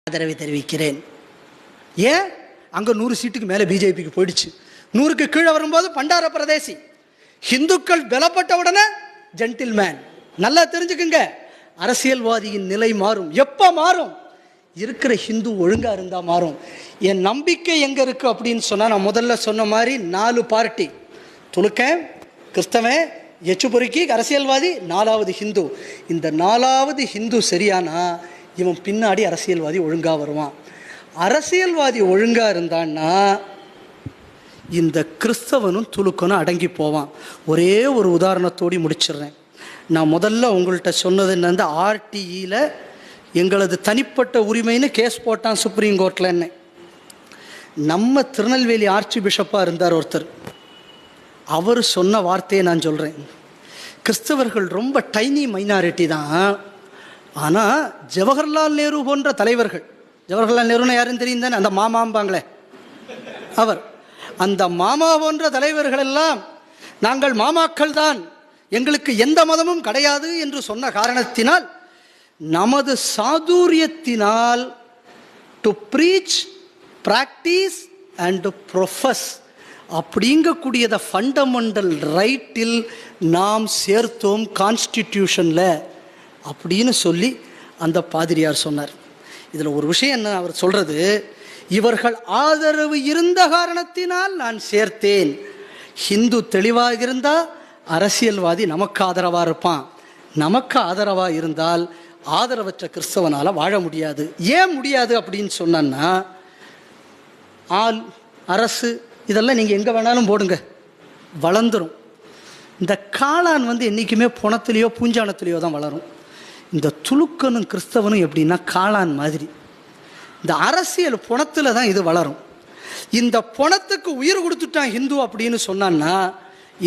ஆதரவை தெரிவிக்கிறேன். ஏன் அங்கே 100 சீட்டுக்கு மேலே பிஜேபிக்கு போயிடுச்சு. 100க்கு கீழே வரும்போது பண்டார பிரதேசி. ஹிந்துக்கள் பலப்பட்ட உடனே ஜென்டில்மேன். நல்லா தெரிஞ்சுக்குங்க, அரசியல்வாதியின் நிலை மாறும். எப்போ மாறும்? இருக்கிற ஹிந்து ஒழுங்காக இருந்தால் மாறும். என் நம்பிக்கை எங்கே இருக்குது அப்படின்னு சொன்னால், நான் முதல்ல சொன்ன மாதிரி 4 பார்ட்டி, துலுக்கன், கிறிஸ்தவன், எச்சுபொறுக்கி, அரசியல்வாதி, 4வது ஹிந்து. இந்த 4வது ஹிந்து சரியானா இவன் பின்னாடி அரசியல்வாதி ஒழுங்காக வருவான். அரசியல்வாதி ஒழுங்காக இருந்தான்னா இந்த கிறிஸ்தவனும் துலுக்கனும் அடங்கி போவான். ஒரே ஒரு உதாரணத்தோடு முடிச்சிடுறேன். நான் முதல்ல உங்கள்கிட்ட சொன்னது என்னந்து, ஆர்டிஇயில் எங்களது தனிப்பட்ட உரிமைன்னு கேஸ் போட்டான் சுப்ரீம் கோர்ட்டில். என்ன நம்ம திருநெல்வேலி ஆர்ச்சி பிஷப்பாக இருந்தார் ஒருத்தர், அவர் சொன்ன வார்த்தையை நான் சொல்கிறேன். கிறிஸ்தவர்கள் ரொம்ப டைனி மைனாரிட்டி தான், ஆனால் ஜவஹர்லால் நேரு போன்ற தலைவர்கள், ஜவஹர்லால் நேருன்னு யாருன்னு தெரியும் தானே, அந்த மாமாம்பாங்களே அவர், அந்த மாமா போன்ற தலைவர்கள் எல்லாம் நாங்கள் மாமாக்கள் தான், எங்களுக்கு எந்த மதமும் கிடையாது என்று சொன்ன காரணத்தினால் நமது சாதுரியத்தினால் to preach, practise and profess அப்படிங்கக்கூடியத ஃபண்டமெண்டல் ரைட்டில் நாம் சேர்த்தோம் கான்ஸ்டிடியூஷனில் அப்படின்னு சொல்லி அந்த பாதிரியார் சொன்னார். இதில் ஒரு விஷயம் என்ன அவர் சொல்கிறது, இவர்கள் ஆதரவு இருந்த காரணத்தினால் நான் சேர்த்தேன். ஹிந்து தெளிவாக இருந்தால் அரசியல்வாதி நமக்கு ஆதரவாக இருப்பான். நமக்கு ஆதரவாக இருந்தால் ஆதரவற்ற கிறிஸ்தவனால் வாழ முடியாது. ஏன் முடியாது அப்படின்னு சொன்னா, ஆள் அரசு இதெல்லாம் நீங்கள் எங்கே வேணாலும் போடுங்க, வளர்ந்துடும். இந்த காளான் என்றைக்குமே புணத்துலேயோ பூஞ்சானத்துலேயோ தான் வளரும். இந்த துலுக்கனும் கிறிஸ்தவனும் எப்படின்னா காளான் மாதிரி, இந்த அரசியல் புணத்தில் தான் இது வளரும். இந்த புணத்துக்கு உயிர் கொடுத்துட்டான் ஹிந்து அப்படின்னு சொன்னான்னா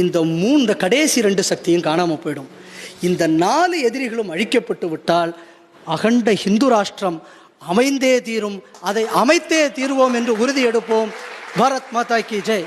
இந்த கடைசி 2 சக்தியும் காணாமல் போயிடும். இந்த 4 எதிரிகளும் அழிக்கப்பட்டு விட்டால் அகண்ட ஹிந்து ராஷ்டிரம் அமைந்தே தீரும். அதை அமைத்தே தீர்வோம் என்று உறுதி எடுப்போம். பாரத் மாதா கி ஜெய்.